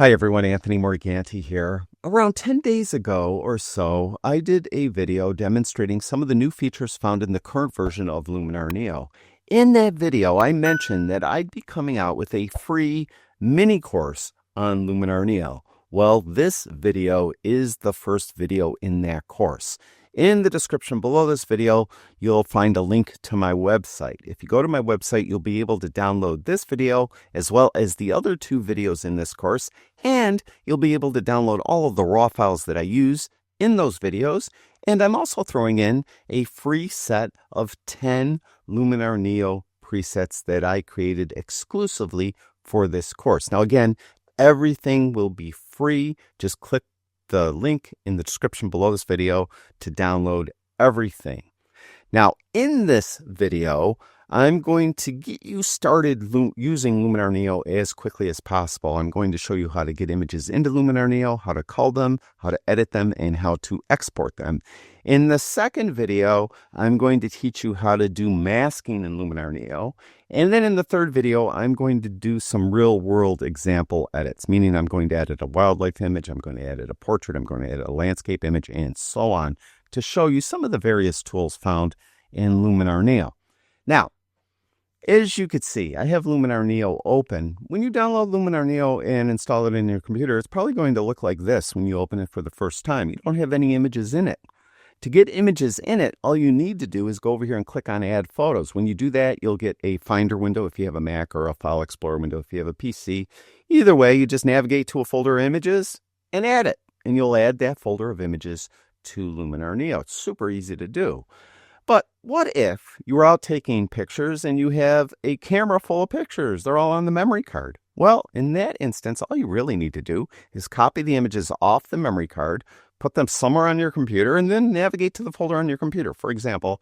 Hi everyone, Anthony Morganti here. Around 10 days ago or so, I did a video demonstrating some of the new features found in the current version of Luminar Neo. In that video, I mentioned that I'd be coming out with a free mini course on Luminar Neo. Well, this video is the first video in that course. In the description below this video, you'll find a link to my website. If you go to my website, you'll be able to download this video as well as the other two videos in this course, and you'll be able to download all of the raw files that I use in those videos. And I'm also throwing in a free set of 10 Luminar Neo presets that I created exclusively for this course. Now, again, everything will be free. Just click the link in the description below this video to download everything. Now, in this video, I'm going to get you started using Luminar Neo as quickly as possible. I'm going to show you how to get images into Luminar Neo, how to cull them, how to edit them, and how to export them. In the second video, I'm going to teach you how to do masking in Luminar Neo. And then in the third video, I'm going to do some real-world example edits, meaning I'm going to edit a wildlife image, I'm going to edit a portrait, I'm going to edit a landscape image, and so on, to show you some of the various tools found in Luminar Neo. Now, as you could see, I have Luminar Neo open. When you download Luminar Neo and install it in your computer, it's probably going to look like this when you open it for the first time. You don't have any images in it. To get images in it, all you need to do is go over here and click on Add Photos. When you do that, you'll get a Finder window if you have a Mac, or a File Explorer window if you have a PC. Either way, you just navigate to a folder of images and add it, and you'll add that folder of images to Luminar Neo. It's super easy to do. But what if you were out taking pictures and you have a camera full of pictures? They're all on the memory card. Well, in that instance, all you really need to do is copy the images off the memory card, put them somewhere on your computer, and then navigate to the folder on your computer. For example,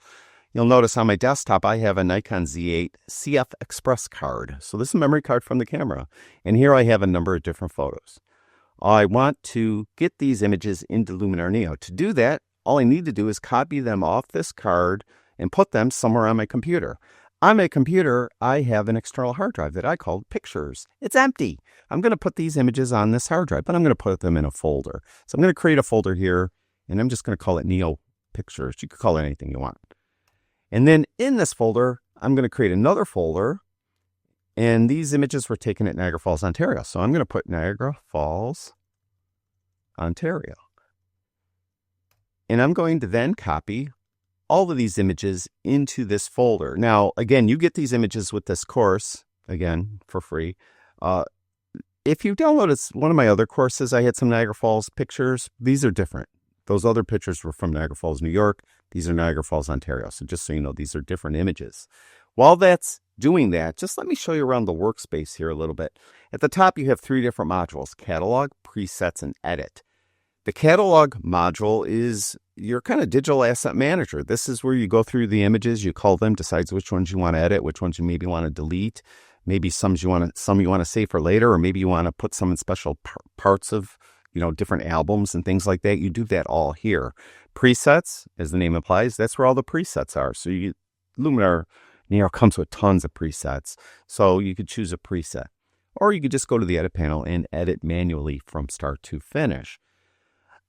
you'll notice on my desktop, I have a Nikon Z8 CF Express card. So this is a memory card from the camera. And here I have a number of different photos. I want to get these images into Luminar Neo. To do that, all I need to do is copy them off this card and put them somewhere on my computer. On my computer, I have an external hard drive that I called Pictures. It's empty. I'm going to put these images on this hard drive, but I'm going to put them in a folder. So I'm going to create a folder here, and I'm just going to call it Neo Pictures. You could call it anything you want. And then in this folder, I'm going to create another folder, and these images were taken at Niagara Falls, Ontario. So I'm going to put Niagara Falls, Ontario. And I'm going to then copy all of these images into this folder. Now, again, you get these images with this course, again, for free. If you downloaded one of my other courses, I had some Niagara Falls pictures. These are different. Those other pictures were from Niagara Falls, New York. These are Niagara Falls, Ontario. So just so you know, these are different images. While that's doing that, just let me show you around the workspace here a little bit. At the top, you have three different modules: Catalog, Presets, and Edit. The Catalog module is your kind of digital asset manager. This is where you go through the images, you cull them, decides which ones you want to edit, which ones you maybe want to delete, maybe some you want to save for later, or maybe you want to put some in special parts of, different albums and things like that. You do that all here. Presets, as the name implies, that's where all the presets are. So Luminar Neo comes with tons of presets, so you could choose a preset, or you could just go to the edit panel and edit manually from start to finish.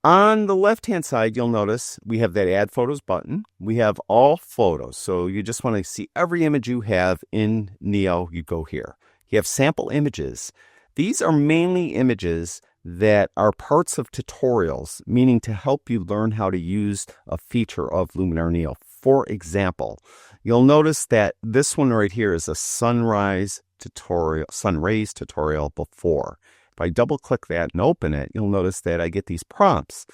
On the left-hand side, you'll notice we have that Add Photos button. We have all photos. So you just want to see every image you have in Neo, you go here. You have sample images. These are mainly images that are parts of tutorials, meaning to help you learn how to use a feature of Luminar Neo. For example, you'll notice that this one right here is a sunrise tutorial, sun rays tutorial before. If I double click that and open it, you'll notice that I get these prompts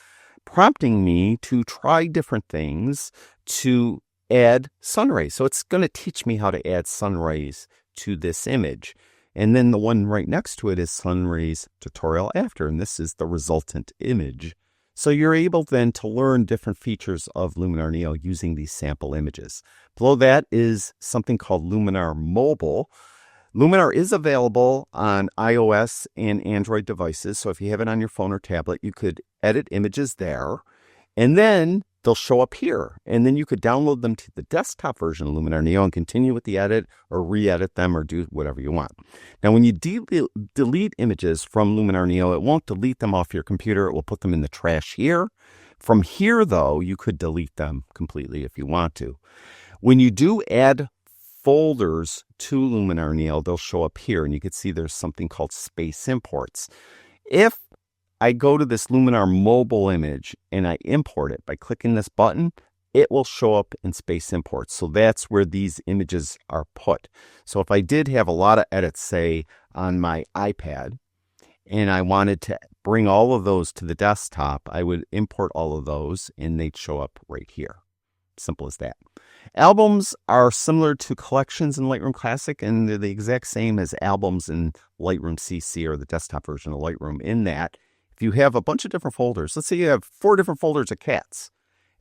prompting me to try different things to add sun rays. So it's going to teach me how to add sun rays to this image. And then the one right next to it is sun rays tutorial after, and this is the resultant image. So you're able then to learn different features of Luminar Neo using these sample images. Below that is something called Luminar Mobile. Luminar is available on iOS and Android devices. So if you have it on your phone or tablet, you could edit images there. And then they'll show up here. And then you could download them to the desktop version of Luminar Neo and continue with the edit or re-edit them or do whatever you want. Now, when you delete images from Luminar Neo, it won't delete them off your computer. It will put them in the trash here. From here, though, you could delete them completely if you want to. When you do add folders to Luminar Neo, they'll show up here, and you can see there's something called space imports. If I go to this Luminar mobile image and I import it by clicking this button, it will show up in space imports. So that's where these images are put. So if I did have a lot of edits, say, on my iPad, and I wanted to bring all of those to the desktop, I would import all of those and they'd show up right here. Simple as that. Albums are similar to collections in Lightroom Classic, and they're the exact same as albums in Lightroom CC or the desktop version of Lightroom, in that if you have a bunch of different folders, let's say you have 4 different folders of cats,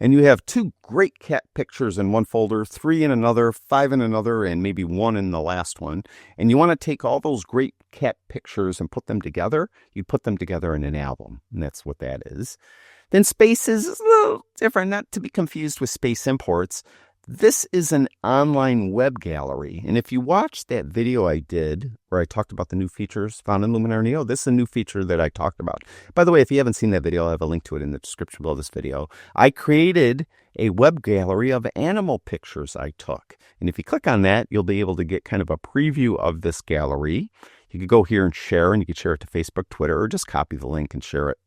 and you have 2 great cat pictures in one folder, 3 in another, 5 in another, and maybe 1 in the last one, and you want to take all those great cat pictures and put them together, you put them together in an album, and that's what that is. Then Spaces is a little different, not to be confused with Space Imports. This is an online web gallery, and if you watched that video I did where I talked about the new features found in Luminar Neo, this is a new feature that I talked about. By the way, if you haven't seen that video, I'll have a link to it in the description below this video. I created a web gallery of animal pictures I took, and if you click on that, you'll be able to get kind of a preview of this gallery. You could go here and share, and you could share it to Facebook, Twitter, or just copy the link and share it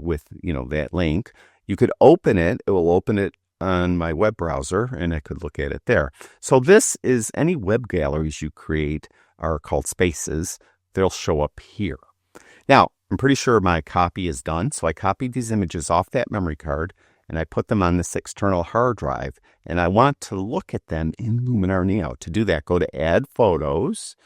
with that link. You could open it. It will open it on my web browser, and I could look at it there. So this is any web galleries you create are called Spaces. They'll show up here. Now, I'm pretty sure my copy is done. So I copied these images off that memory card and I put them on this external hard drive, and I want to look at them in Luminar Neo. To do that, go to Add Photos,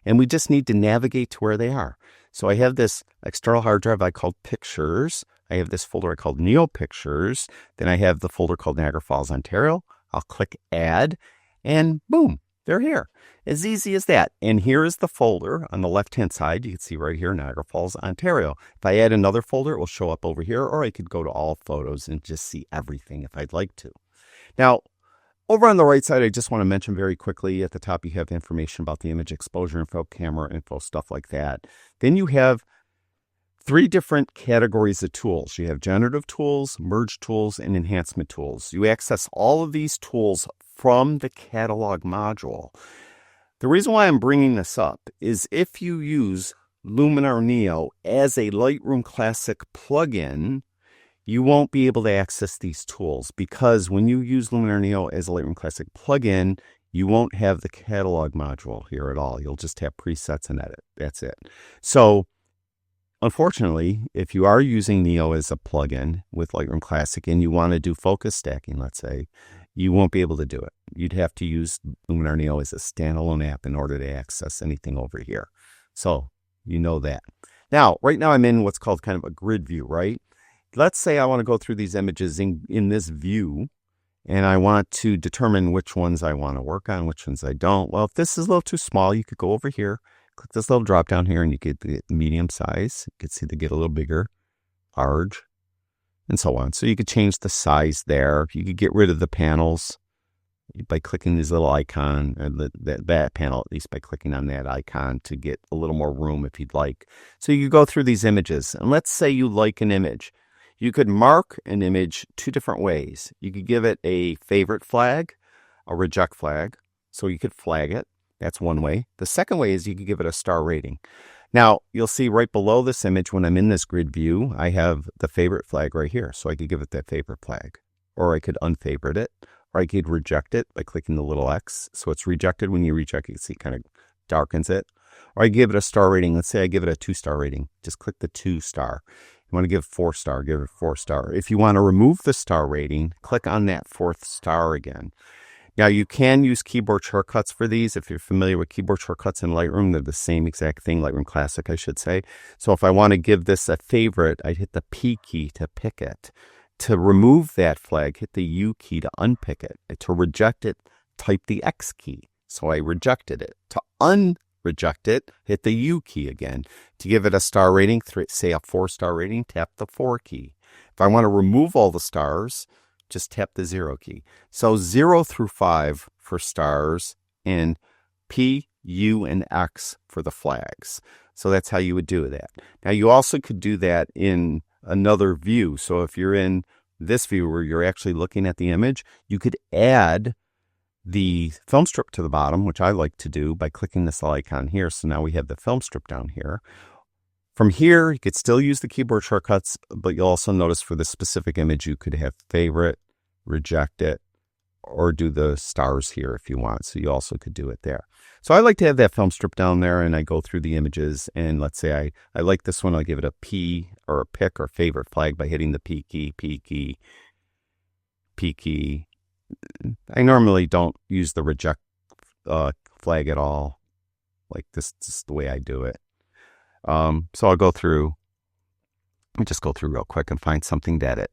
and we just need to navigate to where they are. So I have this external hard drive I called Pictures. I have this folder I called Neo Pictures. Then I have the folder called Niagara Falls, Ontario. I'll click Add, and boom, they're here. As easy as that. And here is the folder on the left-hand side. You can see right here, Niagara Falls, Ontario. If I add another folder, it will show up over here, or I could go to All Photos and just see everything if I'd like to. Now, over on the right side, I just want to mention very quickly, at the top you have information about the image exposure info, camera info, stuff like that. Then you have 3 different categories of tools. You have generative tools, merge tools, and enhancement tools. You access all of these tools from the catalog module. The reason why I'm bringing this up is if you use Luminar Neo as a Lightroom Classic plugin, you won't be able to access these tools, because when you use Luminar Neo as a Lightroom Classic plugin, you won't have the catalog module here at all. You'll just have presets and edit. That's it. So unfortunately, if you are using Neo as a plugin with Lightroom Classic and you want to do focus stacking, let's say, you won't be able to do it. You'd have to use Luminar Neo as a standalone app in order to access anything over here. So you know that. Now, right now I'm in what's called kind of a grid view, right? Let's say I want to go through these images in this view, and I want to determine which ones I want to work on, which ones I don't. Well, if this is a little too small, you could go over here, click this little drop down here, and you get the medium size. You can see they get a little bigger, large, and so on. So you could change the size there. You could get rid of the panels by clicking this little icon, or that panel, at least by clicking on that icon to get a little more room if you'd like. So you could go through these images, and let's say you like an image. You could mark an image 2 different ways. You could give it a favorite flag, a reject flag. So you could flag it. That's one way. The second way is you could give it a star rating. Now, you'll see right below this image, when I'm in this grid view, I have the favorite flag right here. So I could give it that favorite flag, or I could unfavorite it, or I could reject it by clicking the little X. So it's rejected. When you reject it, you can see it kind of darkens it. Or I give it a star rating. Let's say I give it a 2-star rating. Just click the 2-star. You want to give 4-star, give it 4-star. If you want to remove the star rating, click on that 4th star again. Now, you can use keyboard shortcuts for these. If you're familiar with keyboard shortcuts in Lightroom, they're the same exact thing, Lightroom Classic, I should say. So if I want to give this a favorite, I'd hit the P key to pick it. To remove that flag, hit the U key to unpick it. To reject it, type the X key. So I rejected it. To unreject it, hit the U key again. To give it a star rating, say a 4-star rating, tap the 4 key. If I want to remove all the stars, just tap the 0 key. So 0 through 5 for stars, and P, U, and X for the flags. So that's how you would do that. Now you also could do that in another view. So if you're in this view where you're actually looking at the image, you could add the film strip to the bottom, which I like to do by clicking this icon here. So now we have the film strip down here. From here, you could still use the keyboard shortcuts, but you'll also notice for the specific image, you could have favorite, reject it, or do the stars here if you want. So you also could do it there. So I like to have that film strip down there, and I go through the images, and let's say I like this one. I'll give it a P or a pick or favorite flag by hitting the P key, P key, P key. I normally don't use the reject flag at all. Like this is the way I do it. So I'll go through. Let me just go through real quick and find something to edit.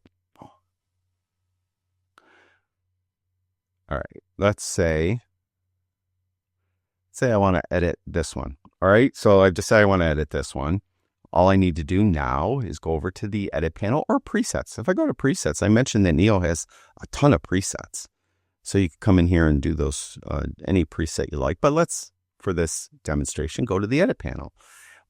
All right, let's say I want to edit this one. All right, so I've decided I want to edit this one. All I need to do now is go over to the edit panel or presets. If I go to presets, I mentioned that Neo has a ton of presets. So you can come in here and do those, any preset you like. But let's, for this demonstration, go to the edit panel.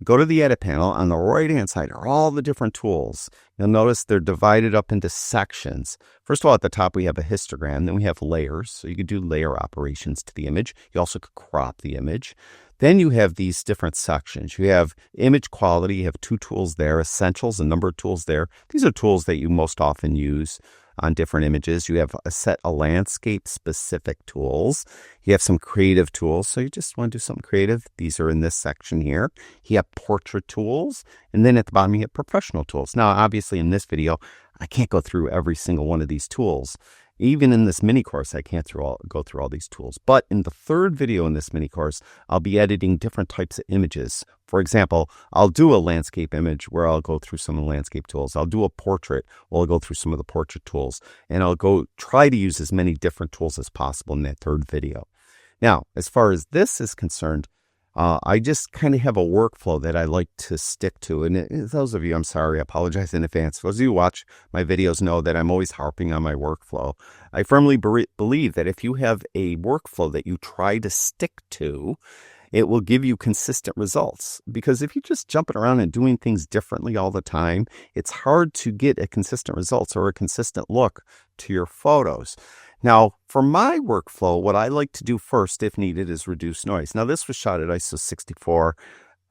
Go to the edit panel. On the right-hand side are all the different tools. You'll notice they're divided up into sections. First of all, at the top, we have a histogram. Then we have layers. So you could do layer operations to the image. You also could crop the image. Then you have these different sections. You have image quality. You have 2 tools there, essentials, a number of tools there. These are tools that you most often use on different images. You have a set of landscape specific tools. You have some creative tools. So you just want to do something creative. These are in this section here. You have portrait tools. And then at the bottom, you have professional tools. Now, obviously in this video, I can't go through every single one of these tools. Even in this mini course, I can't go through all these tools. But in the third video in this mini course, I'll be editing different types of images. For example, I'll do a landscape image where I'll go through some of the landscape tools. I'll do a portrait where I'll go through some of the portrait tools. And I'll go try to use as many different tools as possible in that third video. Now, as far as this is concerned, I just kind of have a workflow that I like to stick to. And those of you, I'm sorry, I apologize in advance. Those of you who watch my videos know that I'm always harping on my workflow. I firmly believe that if you have a workflow that you try to stick to, it will give you consistent results. Because if you're just jumping around and doing things differently all the time, it's hard to get a consistent results or a consistent look to your photos. Now, for my workflow, what I like to do first, if needed, is reduce noise. Now, this was shot at ISO 64.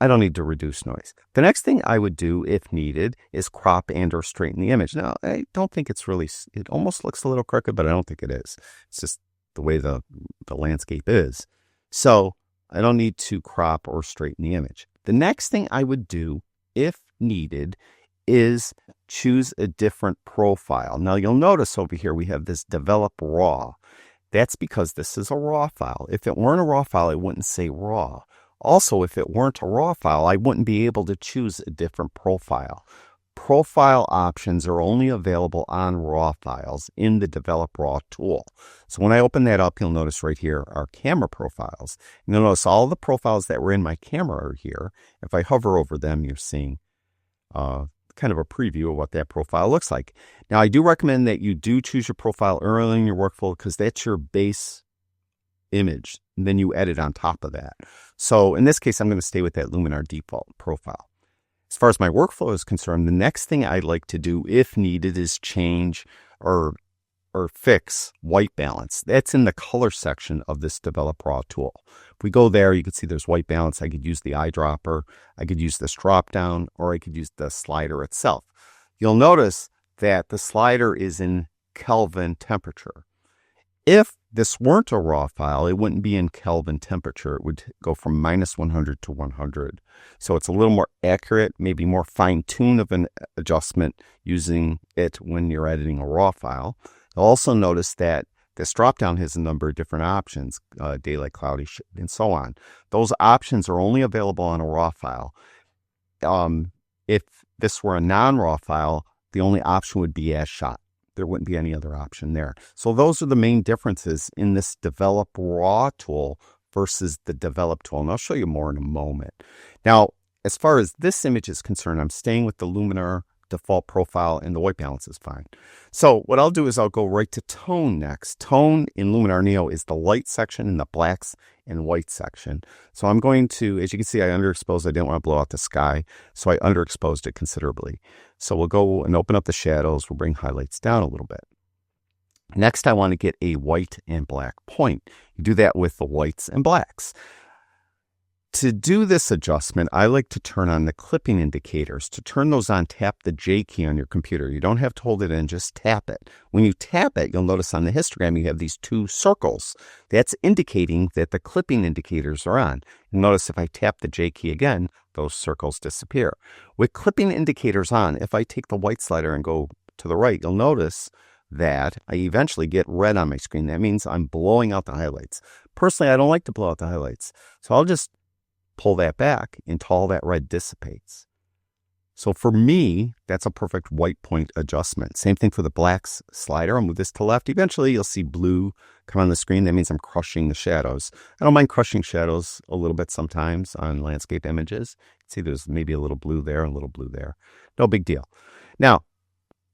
I don't need to reduce noise. The next thing I would do, if needed, is crop and or straighten the image. Now, I don't think it's really, it almost looks a little crooked, but I don't think it is. It's just the way the landscape is. So I don't need to crop or straighten the image. The next thing I would do, if needed, is choose a different profile. Now you'll notice over here we have this develop raw. That's because this is a raw file. If it weren't a raw file, it wouldn't say raw. Also, if it weren't a raw file, I wouldn't be able to choose a different profile. Profile options are only available on raw files in the develop raw tool. So when I open that up, you'll notice right here are camera profiles. And you'll notice all the profiles that were in my camera are here. If I hover over them, you're seeing kind of a preview of what that profile looks like. Now, I do recommend that you do choose your profile early in your workflow because that's your base image. And then you edit on top of that. So in this case, I'm going to stay with that Luminar default profile. As far as my workflow is concerned, the next thing I'd like to do, if needed, is change or fix white balance. That's in the color section of this develop raw tool. If we go there, you can see there's white balance. I could use the eyedropper, I could use this drop down, or I could use the slider itself. You'll notice that the slider is in Kelvin temperature. If this weren't a raw file, it wouldn't be in Kelvin temperature. It would go from -100 to 100. So it's a little more accurate, maybe more fine-tuned of an adjustment using it when you're editing a raw file. You'll also notice that this dropdown has a number of different options, daylight, cloudy, and so on. Those options are only available on a raw file. If this were a non-raw file, the only option would be as shot. There wouldn't be any other option there. So those are the main differences in this develop raw tool versus the develop tool. And I'll show you more in a moment. Now, as far as this image is concerned, I'm staying with the Luminar default profile, and the white balance is fine. So what I'll do is I'll go right to tone next. Tone in Luminar Neo is the light section and the blacks and white section. So I'm going to, as you can see, I underexposed. I didn't want to blow out the sky, so I underexposed it considerably. So we'll go and open up the shadows. We'll bring highlights down a little bit. Next, I want to get a white and black point. You do that with the whites and blacks. To do this adjustment, I like to turn on the clipping indicators. To turn those on, tap the J key on your computer. You don't have to hold it in, just tap it. When you tap it, you'll notice on the histogram you have these two circles. That's indicating that the clipping indicators are on. You'll notice if I tap the J key again, those circles disappear. With clipping indicators on, if I take the white slider and go to the right, you'll notice that I eventually get red on my screen. That means I'm blowing out the highlights. Personally, I don't like to blow out the highlights, so I'll just pull that back until all that red dissipates. So for me, that's a perfect white point adjustment. Same thing for the blacks slider. I'll move this to left. Eventually, you'll see blue come on the screen. That means I'm crushing the shadows. I don't mind crushing shadows a little bit sometimes on landscape images. See, there's maybe a little blue there, a little blue there. No big deal. Now,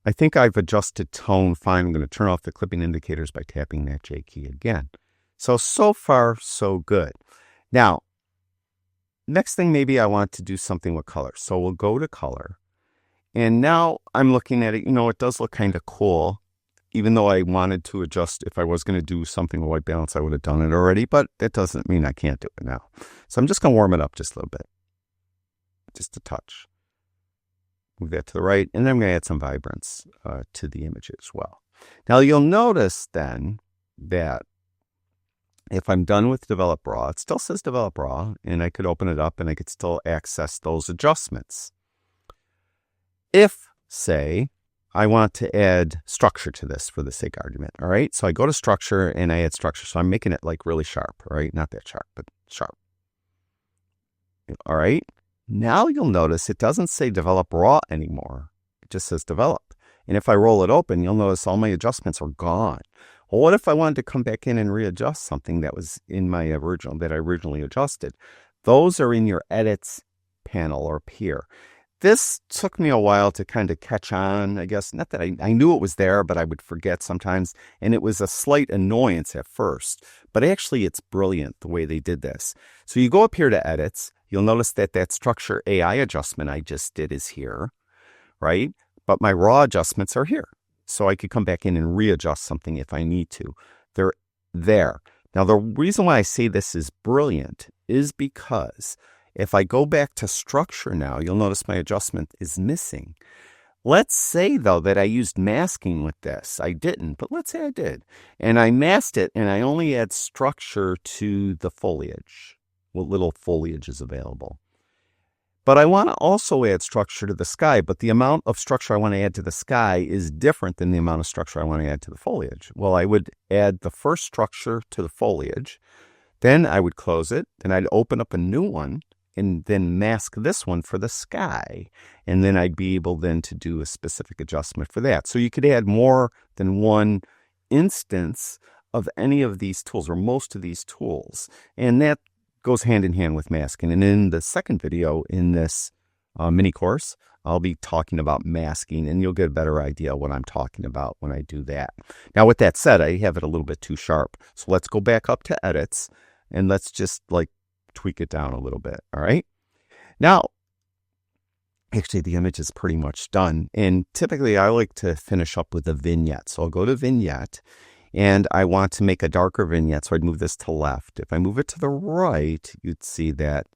I think I've adjusted tone fine. I'm going to turn off the clipping indicators by tapping that J key again. So far, so good. Now, next thing, maybe I want to do something with color. So we'll go to color. And now I'm looking at it. You know, it does look kind of cool. Even though I wanted to adjust, if I was going to do something with white balance, I would have done it already. But that doesn't mean I can't do it now. So I'm just going to warm it up just a little bit. Just a touch. Move that to the right. And then I'm going to add some vibrance to the image as well. Now you'll notice then that if I'm done with Develop Raw, it still says Develop Raw, and I could open it up and I could still access those adjustments. If, say, I want to add structure to this for the sake of argument, all right? So I go to structure and I add structure. So I'm making it like really sharp, right? Not that sharp, but sharp. All right? Now you'll notice it doesn't say Develop Raw anymore. It just says Develop. And if I roll it open, you'll notice all my adjustments are gone. Well, what if I wanted to come back in and readjust something that was in my original, that I originally adjusted? Those are in your edits panel or here. This took me a while to kind of catch on, I guess. Not that I knew it was there, but I would forget sometimes. And it was a slight annoyance at first. But actually, it's brilliant the way they did this. So you go up here to edits. You'll notice that that structure AI adjustment I just did is here, right? But my raw adjustments are here. So I could come back in and readjust something if I need to. They're there. Now, the reason why I say this is brilliant is because if I go back to structure now, you'll notice my adjustment is missing. Let's say, though, that I used masking with this. I didn't, but let's say I did. And I masked it, and I only add structure to the foliage, what little foliage is available. But I want to also add structure to the sky, but the amount of structure I want to add to the sky is different than the amount of structure I want to add to the foliage. Well, I would add the first structure to the foliage, then I would close it, then I'd open up a new one, and then mask this one for the sky. And then I'd be able then to do a specific adjustment for that. So you could add more than one instance of any of these tools, or most of these tools. And that goes hand in hand with masking. And in the second video in this mini course, I'll be talking about masking, and you'll get a better idea what I'm talking about when I do that. Now, with that said, I have it a little bit too sharp. So let's go back up to edits, and let's just like tweak it down a little bit. All right. Now, actually, the image is pretty much done. And typically, I like to finish up with a vignette. So I'll go to vignette. And I want to make a darker vignette, so I'd move this to left. If I move it to the right, you'd see that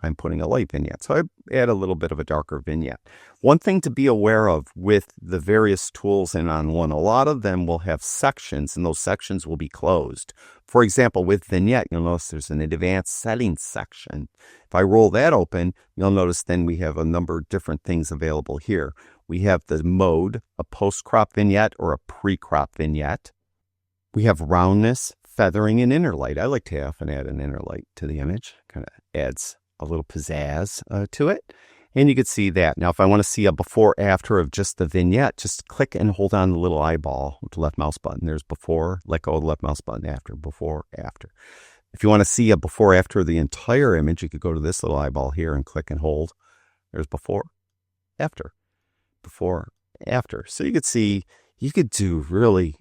I'm putting a light vignette. So I add a little bit of a darker vignette. One thing to be aware of with the various tools in On One, a lot of them will have sections, and those sections will be closed. For example, with vignette, you'll notice there's an advanced settings section. If I roll that open, you'll notice then we have a number of different things available here. We have the mode, a post-crop vignette or a pre-crop vignette. We have roundness, feathering, and inner light. I like to often add an inner light to the image. Kind of adds a little pizzazz to it. And you can see that. Now, if I want to see a before after of just the vignette, just click and hold on the little eyeball with the left mouse button. There's before, let go of the left mouse button, after, before, after. If you want to see a before after of the entire image, you could go to this little eyeball here and click and hold. There's before, after. before, after. So you could see, you could do really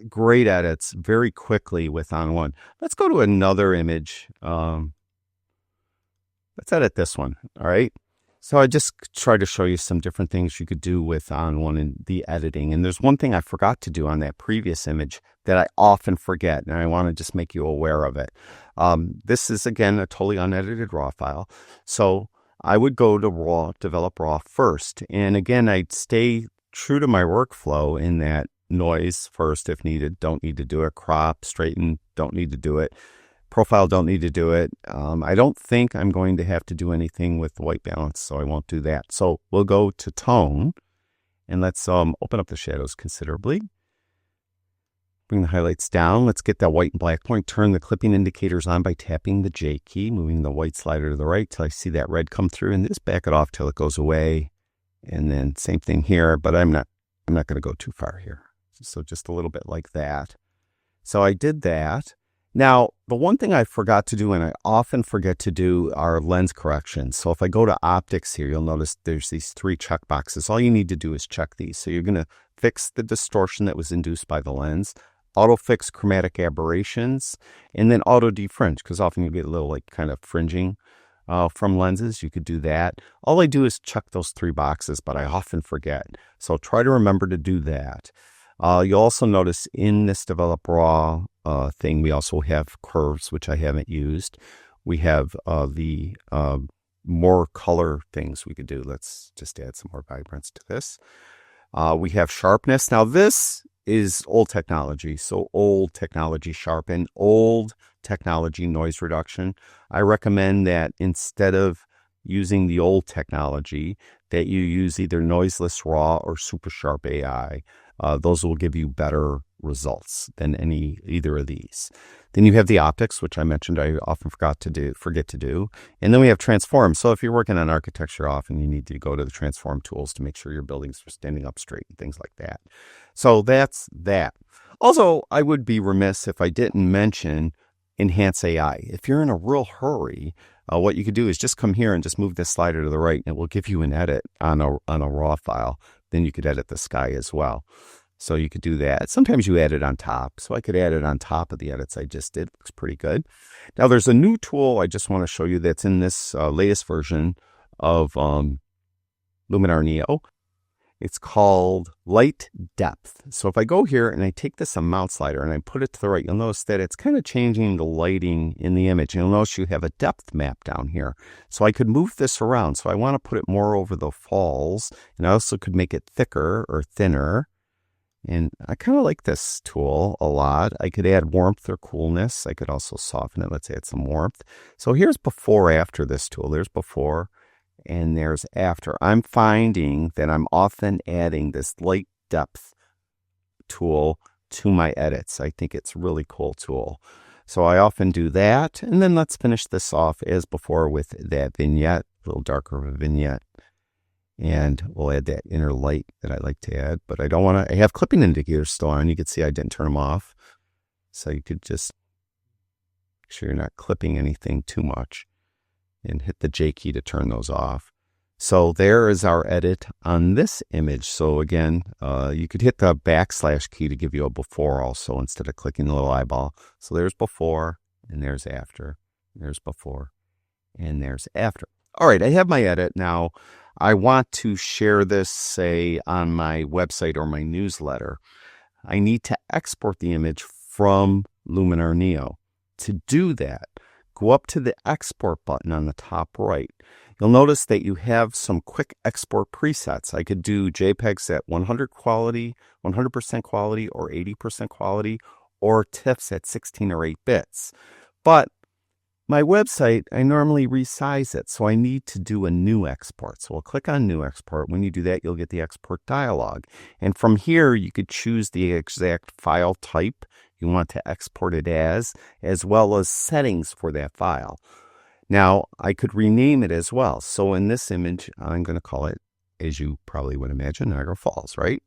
great edits very quickly with on one. Let's go to another image. Let's edit this one. All right. So I just tried to show you some different things you could do with on one in the editing. And there's one thing I forgot to do on that previous image that I often forget, and I want to just make you aware of it. This is, again, a totally unedited RAW file. So I would go to RAW, develop RAW first. And again, I'd stay true to my workflow in that noise first if needed, don't need to do it. Crop, straighten, don't need to do it. Profile, don't need to do it. I don't think I'm going to have to do anything with white balance, so I won't do that. So we'll go to tone, and let's open up the shadows considerably. Bring the highlights down. Let's get that white and black point. Turn the clipping indicators on by tapping the J key, moving the white slider to the right till I see that red come through, and just back it off till it goes away. And then same thing here, but I'm not going to go too far here. So just a little bit like that. So I did that. Now, the one thing I forgot to do, and I often forget to do, are lens corrections. So if I go to optics here, you'll notice there's these 3 check boxes. All you need to do is check these. So you're going to fix the distortion that was induced by the lens, auto fix chromatic aberrations, and then auto defringe, because often you get a little like kind of fringing from lenses. You could do that. All I do is check those 3 boxes, but I often forget. So try to remember to do that. You'll also notice in this develop raw thing, we also have curves, which I haven't used. We have the more color things we could do. Let's just add some more vibrance to this. We have sharpness. Now this is old technology. So old technology sharpen, old technology noise reduction. I recommend that instead of using the old technology, that you use either noiseless raw or super sharp AI. Those will give you better results than either of these. Then you have the optics, which I mentioned I often forget to do. And then we have transform. So if you're working on architecture, often you need to go to the transform tools to make sure your buildings are standing up straight and things like that. So that's that. Also, I would be remiss if I didn't mention enhance AI. If you're in a real hurry, what you could do is just come here and just move this slider to the right, and it will give you an edit on a raw file. Then you could edit the sky as well. So you could do that. Sometimes you add it on top. So I could add it on top of the edits I just did. Looks pretty good. Now there's a new tool I just want to show you that's in this latest version of Luminar Neo. It's called light depth. So if I go here and I take this amount slider and I put it to the right, you'll notice that it's kind of changing the lighting in the image. You'll notice you have a depth map down here. So I could move this around. So I want to put it more over the falls, and I also could make it thicker or thinner. And I kind of like this tool a lot. I could add warmth or coolness. I could also soften it. Let's add some warmth. So here's before, after this tool. There's before and there's after. I'm finding that I'm often adding this light depth tool to my edits. I think it's a really cool tool. So I often do that. And then let's finish this off as before with that vignette, a little darker of a vignette. And we'll add that inner light that I like to add, but I don't want to, I have clipping indicators still on. You can see I didn't turn them off. So you could just make sure you're not clipping anything too much and hit the J key to turn those off. So there is our edit on this image. So again, you could hit the / key to give you a before also instead of clicking the little eyeball. So there's before and there's after. There's before and there's after. All right, I have my edit now. I want to share this, say, on my website or my newsletter. I need to export the image from Luminar Neo. To do that, go up to the export button on the top right. You'll notice that you have some quick export presets. I could do JPEGs at 100% quality, or 80% quality, or TIFFs at 16 or 8 bits. But my website, I normally resize it, so I need to do a new export. So we'll click on New Export. When you do that, you'll get the export dialog. And from here, you could choose the exact file type you want to export it as well as settings for that file. Now, I could rename it as well. So in this image, I'm going to call it, as you probably would imagine, Niagara Falls, right?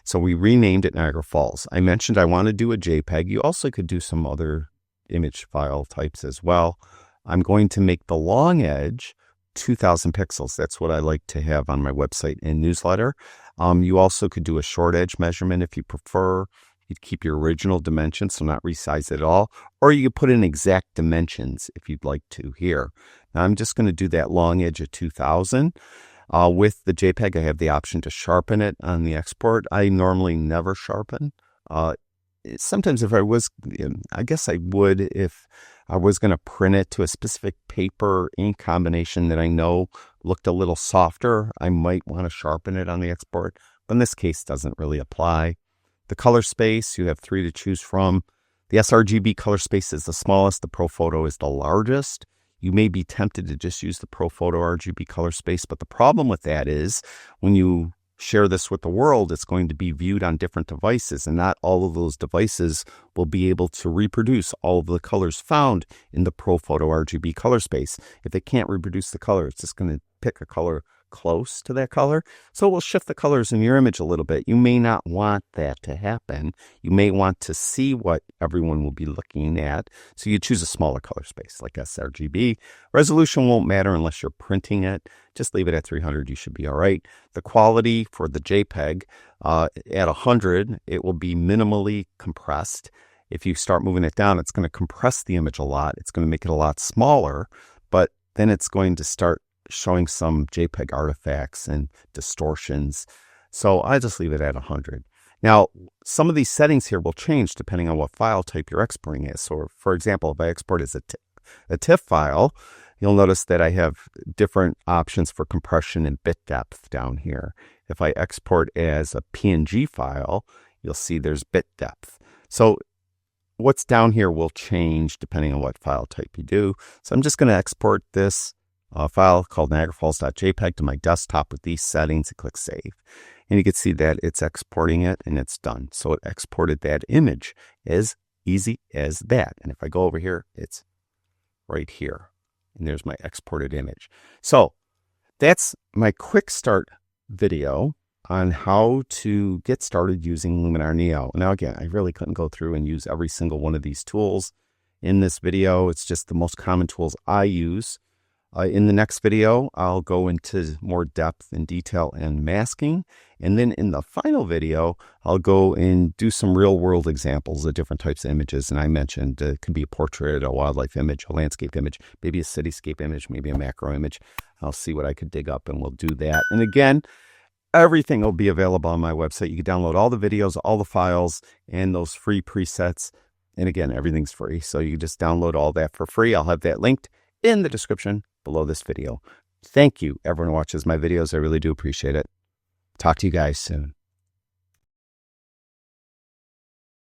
So we renamed it Niagara Falls. I mentioned I want to do a JPEG. You also could do some other image file types as well. I'm going to make the long edge 2,000 pixels. That's what I like to have on my website and newsletter. You also could do a short edge measurement if you prefer. You'd keep your original dimensions, so not resize it at all. Or you could put in exact dimensions if you'd like to here. Now I'm just going to do that long edge at 2,000. With the JPEG, I have the option to sharpen it on the export. I normally never sharpen. Sometimes if I was, I guess I would if I was going to print it to a specific paper ink combination that I know looked a little softer, I might want to sharpen it on the export. But in this case, doesn't really apply. The color space, you have 3 to choose from. The sRGB color space is the smallest. The ProPhoto is the largest. You may be tempted to just use the ProPhoto RGB color space, but the problem with that is when you share this with the world, it's going to be viewed on different devices, and not all of those devices will be able to reproduce all of the colors found in the ProPhoto RGB color space. If it can't reproduce the color, it's just going to pick a color close to that color. So it will shift the colors in your image a little bit. You may not want that to happen. You may want to see what everyone will be looking at. So you choose a smaller color space like sRGB. Resolution won't matter unless you're printing it. Just leave it at 300. You should be all right. The quality for the JPEG, at 100, it will be minimally compressed. If you start moving it down, it's going to compress the image a lot. It's going to make it a lot smaller, but then it's going to start showing some JPEG artifacts and distortions. So I just leave it at 100. Now, some of these settings here will change depending on what file type you're exporting as. So for example, if I export as a TIFF file, you'll notice that I have different options for compression and bit depth down here. If I export as a PNG file, you'll see there's bit depth. So what's down here will change depending on what file type you do. So I'm just going to export this file called niagarafalls.jpg to my desktop with these settings and click Save. And you can see that it's exporting it and it's done. So it exported that image as easy as that. And if I go over here, it's right here. And there's my exported image. So that's my quick start video on how to get started using Luminar Neo. Now again, I really couldn't go through and use every single one of these tools in this video. It's just the most common tools I use. In the next video, I'll go into more depth and detail and masking. And then in the final video, I'll go and do some real world examples of different types of images. And I mentioned it could be a portrait, a wildlife image, a landscape image, maybe a cityscape image, maybe a macro image. I'll see what I could dig up and we'll do that. And again, everything will be available on my website. You can download all the videos, all the files, and those free presets. And again, everything's free. So you can just download all that for free. I'll have that linked in the description below this video. Thank you, everyone who watches my videos. I really do appreciate it. Talk to you guys soon.